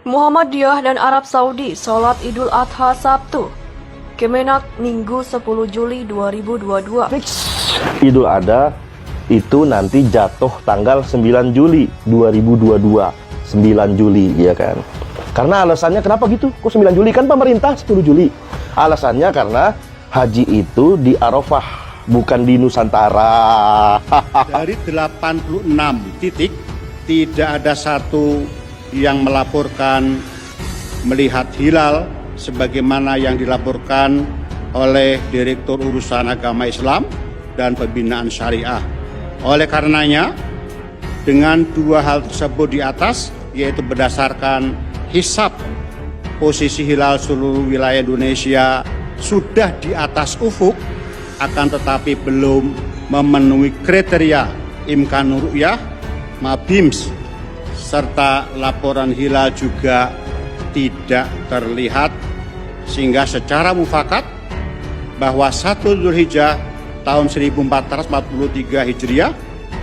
Muhammadiyah dan Arab Saudi sholat Idul Adha Sabtu. Kemenak Minggu 10 Juli 2022. Idul Adha itu nanti jatuh tanggal 9 Juli 2022. 9 Juli, ya kan? Karena alasannya kenapa gitu? Kok 9 Juli? Kan pemerintah 10 Juli. Alasannya karena haji itu di Arafah, bukan di Nusantara. Dari 86 titik, tidak ada satu yang melaporkan melihat hilal sebagaimana yang dilaporkan oleh Direktur Urusan Agama Islam dan Pembinaan Syariah. Oleh karenanya, dengan dua hal tersebut di atas, yaitu berdasarkan hisab posisi hilal seluruh wilayah Indonesia sudah di atas ufuk, akan tetapi belum memenuhi kriteria imkanur ru'yah, MABIMS, serta laporan hilal juga tidak terlihat, sehingga secara mufakat bahwa 1 Dzulhijjah tahun 1443 Hijriah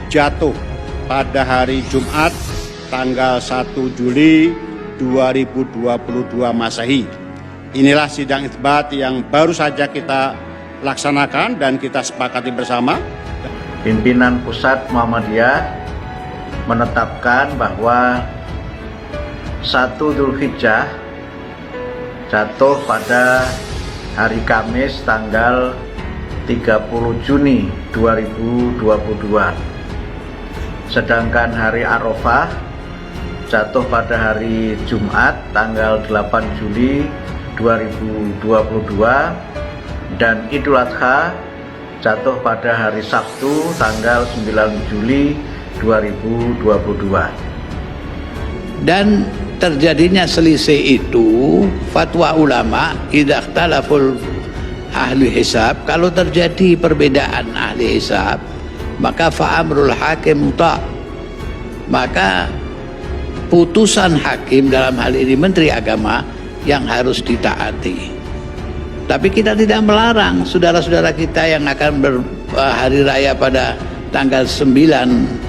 jatuh pada hari Jumat tanggal 1 Juli 2022 Masehi. Inilah sidang itsbat yang baru saja kita laksanakan dan kita sepakati bersama. Pimpinan Pusat Muhammadiyah menetapkan bahwa 1 Dzulhijjah jatuh pada hari Kamis tanggal 30 Juni 2022. Sedangkan hari Arafah jatuh pada hari Jumat tanggal 8 Juli 2022 dan Idul Adha jatuh pada hari Sabtu tanggal 9 Juli 2022. Dan terjadinya selisih itu fatwa ulama idza ikhtalaful ahli hisab, kalau terjadi perbedaan ahli hisab maka fa'amrul hakim muta', maka putusan hakim dalam hal ini Menteri Agama yang harus ditaati. Tapi kita tidak melarang saudara-saudara kita yang akan berhari raya pada tanggal 9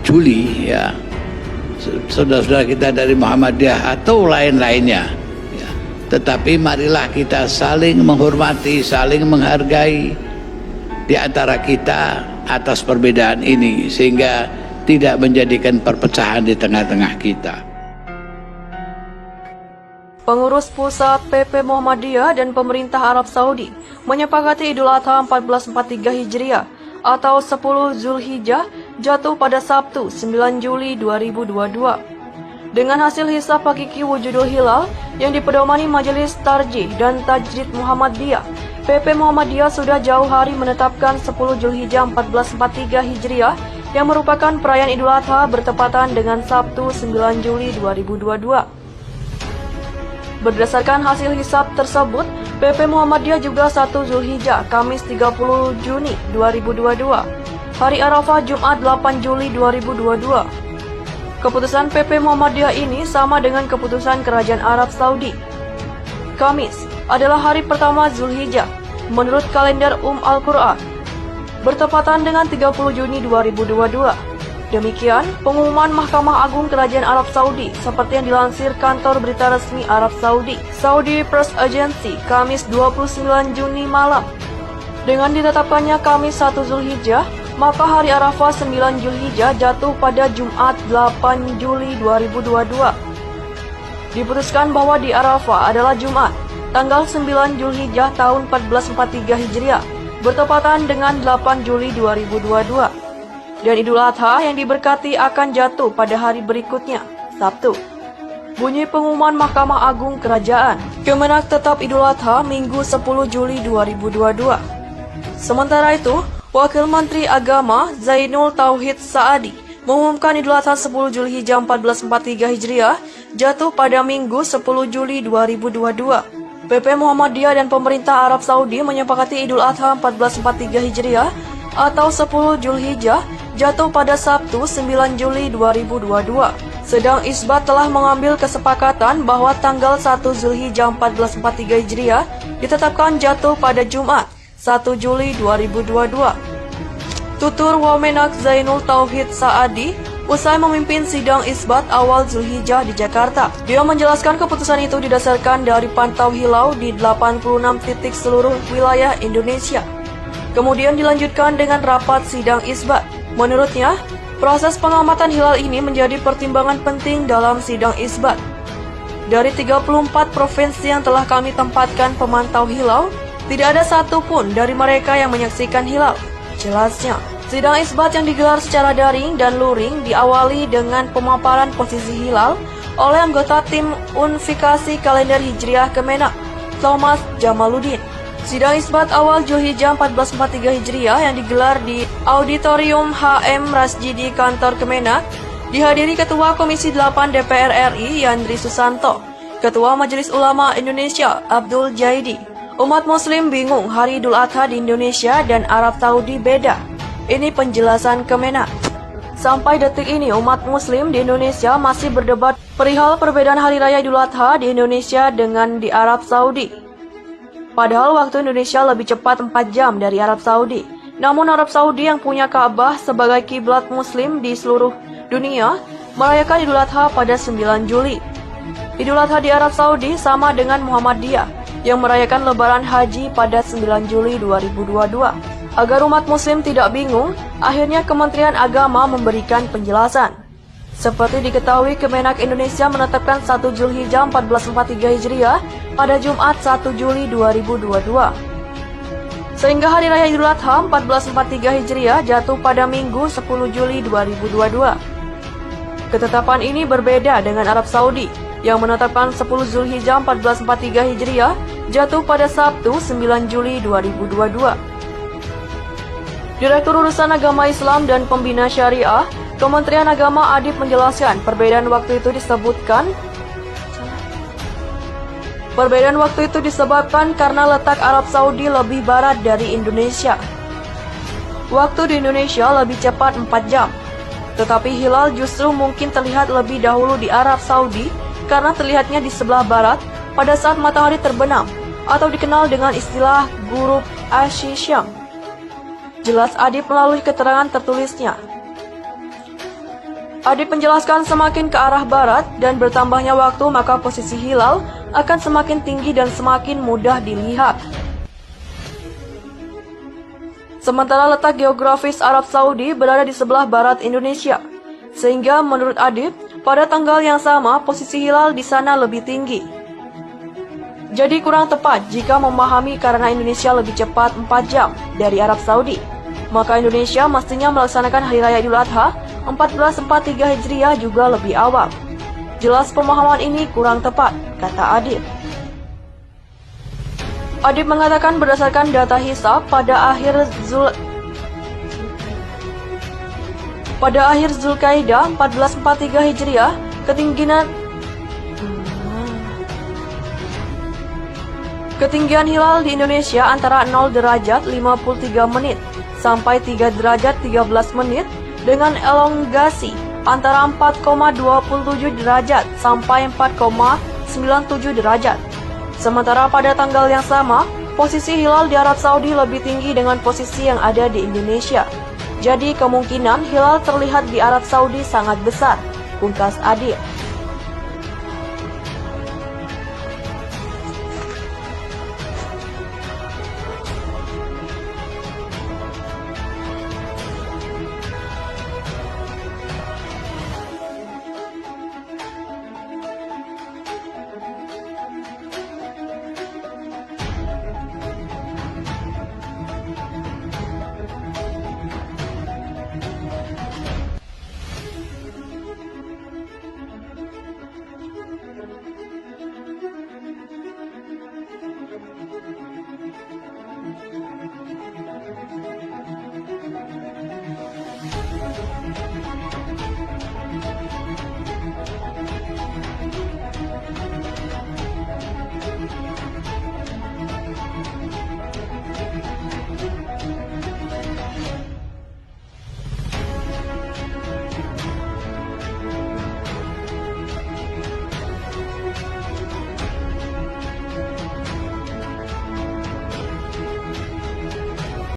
Juli, ya, saudara-saudara kita dari Muhammadiyah atau lain-lainnya, ya. Tetapi marilah kita saling menghormati, saling menghargai di antara kita atas perbedaan ini, sehingga tidak menjadikan perpecahan di tengah-tengah kita. Pengurus Pusat PP Muhammadiyah dan pemerintah Arab Saudi menyepakati Idul Adha 1443 Hijriah atau 10 Zulhijjah jatuh pada Sabtu 9 Juli 2022. Dengan hasil hisab hakiki wujudul hilal yang dipedomani Majelis Tarjih dan Tajdid Muhammadiyah, PP Muhammadiyah sudah jauh hari menetapkan 10 Zulhijjah 1443 Hijriah yang merupakan perayaan Idul Adha bertepatan dengan Sabtu 9 Juli 2022. Berdasarkan hasil hisab tersebut, PP Muhammadiyah juga 1 Zulhijjah Kamis 30 Juni 2022, hari Arafah Jumat 8 Juli 2022. Keputusan PP Muhammadiyah ini sama dengan keputusan Kerajaan Arab Saudi. Kamis adalah hari pertama Zulhijjah menurut kalender Al-Quran, bertepatan dengan 30 Juni 2022. Demikian pengumuman Mahkamah Agung Kerajaan Arab Saudi seperti yang dilansir kantor berita resmi Arab Saudi, Saudi Press Agency, Kamis 29 Juni malam. Dengan ditetapkannya Kamis 1 Zulhijjah, maka hari Arafah 9 Zulhijjah jatuh pada Jumat 8 Juli 2022. Diputuskan bahwa di Arafah adalah Jumat, tanggal 9 Zulhijjah tahun 1443 Hijriah, bertepatan dengan 8 Juli 2022. Dan Idul Adha yang diberkati akan jatuh pada hari berikutnya, Sabtu. Bunyi pengumuman Mahkamah Agung Kerajaan. Kemenak tetap Idul Adha Minggu 10 Juli 2022. Sementara itu, Wakil Menteri Agama Zainul Tauhid Saadi mengumumkan Idul Adha 10 Zulhijjah 1443 Hijriah jatuh pada Minggu 10 Juli 2022. PP Muhammadiyah dan pemerintah Arab Saudi menyepakati Idul Adha 1443 Hijriah atau 10 Zulhijjah jatuh pada Sabtu 9 Juli 2022. Sedang Isbat telah mengambil kesepakatan bahwa tanggal 1 Zulhijjah 1443 Hijriah ditetapkan jatuh pada Jumat 1 Juli 2022. Tutur Wamenak Zainul Tauhid Saadi usai memimpin sidang isbat awal Zulhijjah di Jakarta. Dia menjelaskan keputusan itu didasarkan dari pantau hilal di 86 titik seluruh wilayah Indonesia. Kemudian dilanjutkan dengan rapat sidang isbat. Menurutnya, proses pengamatan hilal ini menjadi pertimbangan penting dalam sidang isbat. Dari 34 provinsi yang telah kami tempatkan pemantau hilal, tidak ada satupun dari mereka yang menyaksikan hilal. Jelasnya, sidang isbat yang digelar secara daring dan luring diawali dengan pemaparan posisi hilal oleh anggota tim unifikasi kalender Hijriah Kemenak, Thomas Jamaluddin. Sidang isbat awal Zulhijjah 1443 Hijriah yang digelar di Auditorium HM Rasjidi Kantor Kemenak dihadiri Ketua Komisi 8 DPR RI Yandri Susanto, Ketua Majelis Ulama Indonesia Abdul Jaidi. Umat Muslim bingung hari Idul Adha di Indonesia dan Arab Saudi beda. Ini penjelasan Kemenak. Sampai detik ini umat Muslim di Indonesia masih berdebat perihal perbedaan hari raya Idul Adha di Indonesia dengan di Arab Saudi. Padahal waktu Indonesia lebih cepat 4 jam dari Arab Saudi. Namun Arab Saudi yang punya Ka'bah sebagai kiblat Muslim di seluruh dunia merayakan Idul Adha pada 9 Juli. Idul Adha di Arab Saudi sama dengan Muhammadiyah yang merayakan Lebaran Haji pada 9 Juli 2022. Agar umat Muslim tidak bingung, akhirnya Kementerian Agama memberikan penjelasan. Seperti diketahui, Kemenak Indonesia menetapkan 1 Zulhijjah 1443 Hijriah pada Jumat 1 Juli 2022. Sehingga Hari Raya Idul Adha 1443 Hijriah jatuh pada Minggu 10 Juli 2022. Ketetapan ini berbeda dengan Arab Saudi yang menetapkan 10 Zulhijjah 1443 Hijriah jatuh pada Sabtu 9 Juli 2022. Direktur Urusan Agama Islam dan Pembina Syariah, Kementerian Agama Adib menjelaskan perbedaan waktu itu disebabkan karena letak Arab Saudi lebih barat dari Indonesia. Waktu di Indonesia lebih cepat 4 jam, tetapi hilal justru mungkin terlihat lebih dahulu di Arab Saudi karena terlihatnya di sebelah barat pada saat matahari terbenam atau dikenal dengan istilah Ghurub Asy-Syam. Jelas Adib melalui keterangan tertulisnya. Adib menjelaskan semakin ke arah barat dan bertambahnya waktu maka posisi hilal akan semakin tinggi dan semakin mudah dilihat. Sementara letak geografis Arab Saudi berada di sebelah barat Indonesia, sehingga menurut Adib, pada tanggal yang sama posisi hilal di sana lebih tinggi. Jadi kurang tepat jika memahami karena Indonesia lebih cepat 4 jam dari Arab Saudi, maka Indonesia mestinya melaksanakan Hari Raya Idul Adha 1443 Hijriah juga lebih awal. Jelas pemahaman ini kurang tepat, kata Adib. Adib mengatakan berdasarkan data hisab pada akhir Zulkaidah 1443 Hijriah, ketinggian hilal di Indonesia antara 0 derajat 53 menit sampai 3 derajat 13 menit dengan elongasi antara 4,27 derajat sampai 4,97 derajat. Sementara pada tanggal yang sama, posisi hilal di Arab Saudi lebih tinggi dengan posisi yang ada di Indonesia. Jadi kemungkinan hilal terlihat di Arab Saudi sangat besar, pungkas Adib.